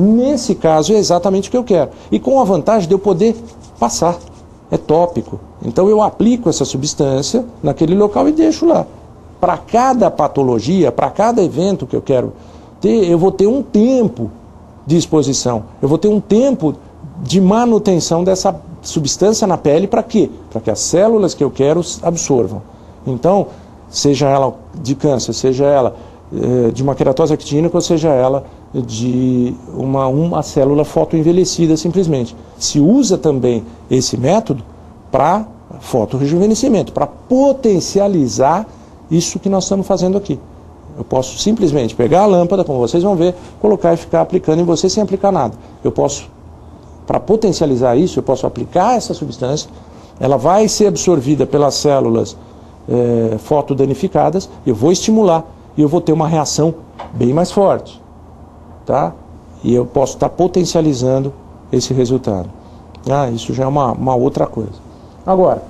Nesse caso é exatamente o que eu quero. E com a vantagem de eu poder passar. É tópico. Então eu aplico essa substância naquele local e deixo lá. Para cada patologia, para cada evento que eu quero ter, eu vou ter um tempo de exposição. Eu vou ter um tempo de manutenção dessa substância na pele. Para quê? Para que as células que eu quero absorvam. Então, seja ela de câncer, seja ela de uma queratose actínica, ou seja ela de uma célula fotoenvelhecida simplesmente. Se usa também esse método para fotorrejuvenescimento, para potencializar isso que nós estamos fazendo aqui. Eu posso simplesmente pegar a lâmpada, como vocês vão ver, colocar e ficar aplicando em você sem aplicar nada. Eu posso, para potencializar isso, eu posso aplicar essa substância, ela vai ser absorvida pelas células fotodanificadas, eu vou estimular e eu vou ter uma reação bem mais forte. Tá? E eu posso estar potencializando esse resultado. Isso já é uma outra coisa. Agora,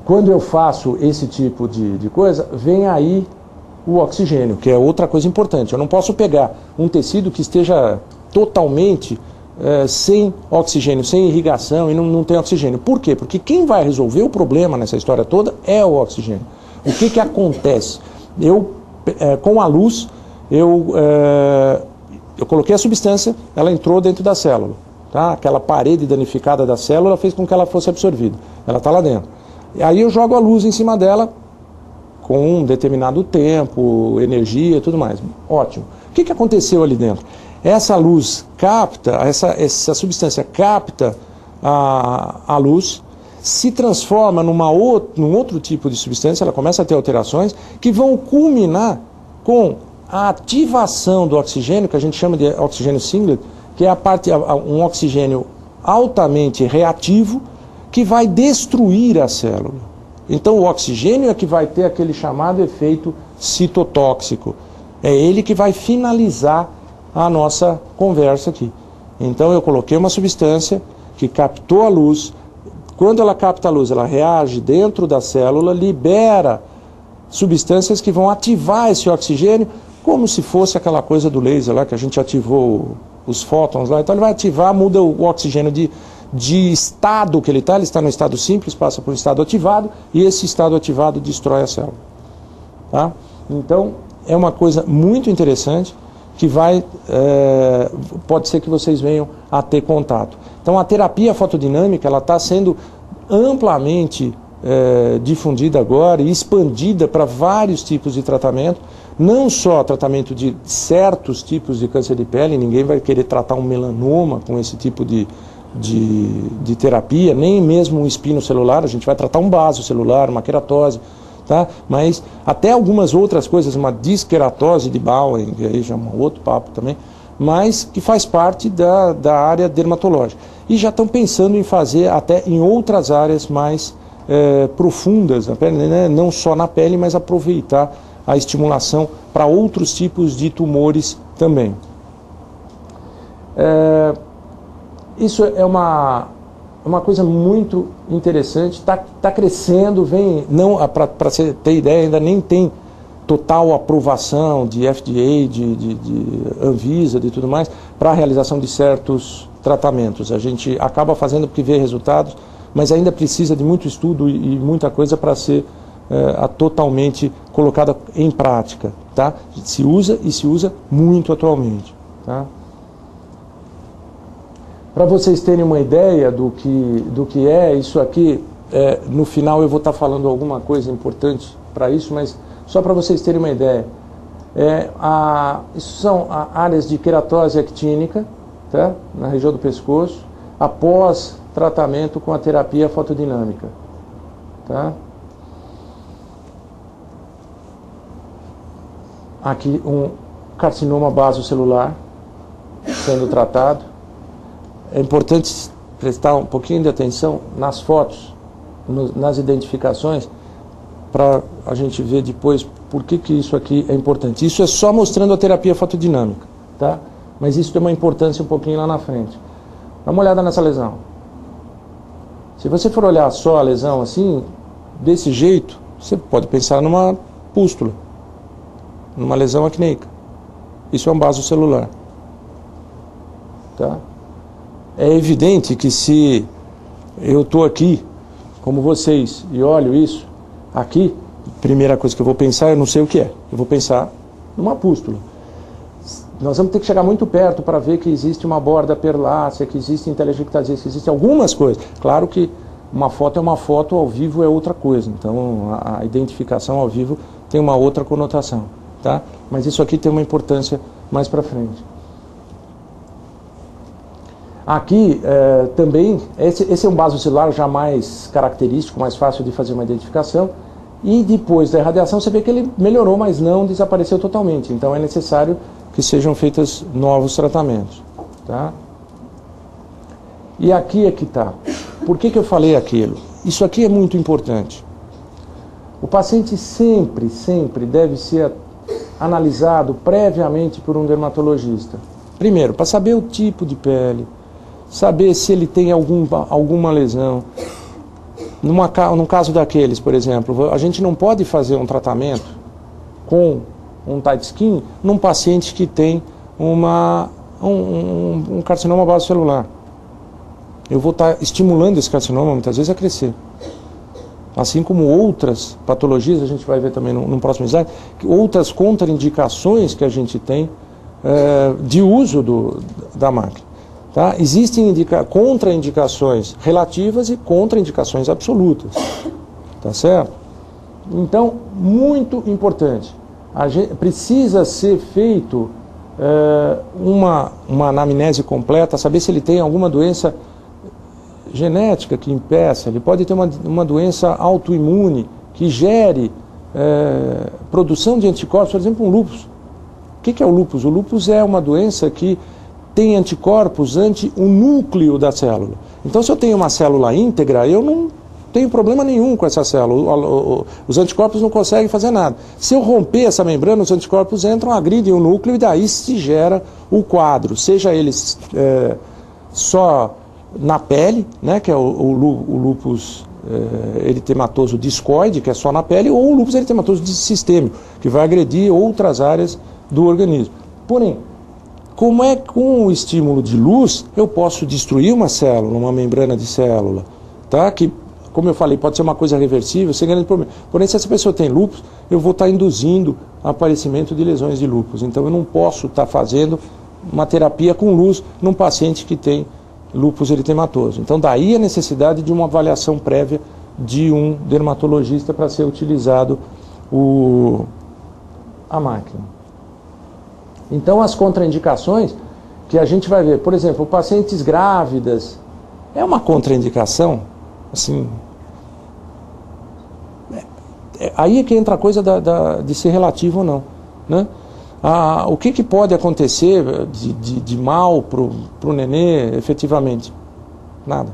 quando eu faço esse tipo de coisa, vem aí o oxigênio, que é outra coisa importante. Eu não posso pegar um tecido que esteja totalmente sem oxigênio, sem irrigação e não tem oxigênio. Por quê? Porque quem vai resolver o problema nessa história toda é o oxigênio. O que acontece? Com a luz, eu coloquei a substância, ela entrou dentro da célula. Tá? Aquela parede danificada da célula fez com que ela fosse absorvida. Ela está lá dentro. E aí eu jogo a luz em cima dela com um determinado tempo, energia e tudo mais. Ótimo. O que aconteceu ali dentro? Essa luz capta, essa substância capta a luz, se transforma num outro tipo de substância, ela começa a ter alterações que vão culminar com a ativação do oxigênio, que a gente chama de oxigênio singlet, que é um oxigênio altamente reativo que vai destruir a célula. Então o oxigênio é que vai ter aquele chamado efeito citotóxico. É ele que vai finalizar a nossa conversa aqui. Então eu coloquei uma substância que captou a luz. Quando ela capta a luz, ela reage dentro da célula, libera substâncias que vão ativar esse oxigênio, como se fosse aquela coisa do laser lá, que a gente ativou os fótons lá. Então ele vai ativar, muda o oxigênio de estado que ele está no estado simples, passa por um estado ativado, e esse estado ativado destrói a célula. Tá? Então é uma coisa muito interessante que pode ser que vocês venham a ter contato. Então a terapia fotodinâmica ela está sendo amplamente difundida agora e expandida para vários tipos de tratamento, não só tratamento de certos tipos de câncer de pele, ninguém vai querer tratar um melanoma com esse tipo de terapia, nem mesmo um espino celular, a gente vai tratar um baso celular, uma queratose, tá? Mas até algumas outras coisas, uma disqueratose de Bowen, que aí já é um outro papo também, mas que faz parte da área dermatológica. E já estão pensando em fazer até em outras áreas mais profundas na pele, né? Não só na pele, mas aproveitar a estimulação para outros tipos de tumores também. Isso é uma coisa muito interessante, está crescendo, para você ter ideia, ainda nem tem total aprovação de FDA, de Anvisa, de tudo mais, para a realização de certos tratamentos. A gente acaba fazendo porque vê resultados, mas ainda precisa de muito estudo e muita coisa para ser totalmente colocada em prática. Tá? Se usa e se usa muito atualmente. Tá? Para vocês terem uma ideia do que é isso aqui, no final eu vou estar falando alguma coisa importante para isso, mas só para vocês terem uma ideia. Isso são áreas de queratose actínica, tá? Na região do pescoço, após tratamento com a terapia fotodinâmica. Tá? Aqui um carcinoma basocelular sendo tratado. É importante prestar um pouquinho de atenção nas fotos, nas identificações, para a gente ver depois por que isso aqui é importante. Isso é só mostrando a terapia fotodinâmica, tá? Mas isso tem uma importância um pouquinho lá na frente. Dá uma olhada nessa lesão. Se você for olhar só a lesão assim, desse jeito, você pode pensar numa pústula, numa lesão acneica. Isso é um basocelular. Tá? É evidente que se eu estou aqui, como vocês, e olho isso aqui, primeira coisa que eu vou pensar, eu não sei o que é. Eu vou pensar numa pústula. Nós vamos ter que chegar muito perto para ver que existe uma borda perlácea, que existe telangiectasia, que existem algumas coisas. Claro que uma foto é uma foto, ao vivo é outra coisa. Então a identificação ao vivo tem uma outra conotação. Tá? Mas isso aqui tem uma importância mais para frente. Aqui também, esse é um basocilar já mais característico, mais fácil de fazer uma identificação. E depois da irradiação você vê que ele melhorou, mas não desapareceu totalmente. Então é necessário que sejam feitos novos tratamentos. Tá? E aqui é que está. Por que eu falei aquilo? Isso aqui é muito importante. O paciente sempre deve ser analisado previamente por um dermatologista. Primeiro, para saber o tipo de pele, saber se ele tem alguma lesão. No caso daqueles, por exemplo, a gente não pode fazer um tratamento com um tight skin num paciente que tem um carcinoma basocelular. Eu vou estar estimulando esse carcinoma muitas vezes a crescer. Assim como outras patologias, a gente vai ver também no próximo slide, outras contraindicações que a gente tem de uso da máquina. Tá? Existem contraindicações relativas e contraindicações absolutas. Tá certo? Então, muito importante. Precisa ser feito uma anamnese completa, saber se ele tem alguma doença genética que impeça. Ele pode ter uma doença autoimune que gere produção de anticorpos, por exemplo, um lúpus. O que é o lúpus? O lúpus é uma doença que tem anticorpos ante o núcleo da célula. Então, se eu tenho uma célula íntegra, eu não tenho problema nenhum com essa célula. Os anticorpos não conseguem fazer nada. Se eu romper essa membrana, os anticorpos entram, agridem o núcleo e daí se gera o quadro. Seja eles só na pele, né, que é o lúpus eritematoso discoide, que é só na pele, ou o lúpus eritematoso sistêmico, que vai agredir outras áreas do organismo. Porém, como é com o estímulo de luz, eu posso destruir uma célula, uma membrana de célula, tá? Que, como eu falei, pode ser uma coisa reversível, sem grande problema. Porém, se essa pessoa tem lúpus, eu vou estar induzindo aparecimento de lesões de lúpus. Então, eu não posso estar fazendo uma terapia com luz num paciente que tem lúpus eritematoso. Então, daí a necessidade de uma avaliação prévia de um dermatologista para ser utilizado a máquina. Então, as contraindicações que a gente vai ver, por exemplo, pacientes grávidas, é uma contraindicação, assim, aí é que entra a coisa de ser relativo ou não, né? O que pode acontecer de mal para o nenê, efetivamente? Nada.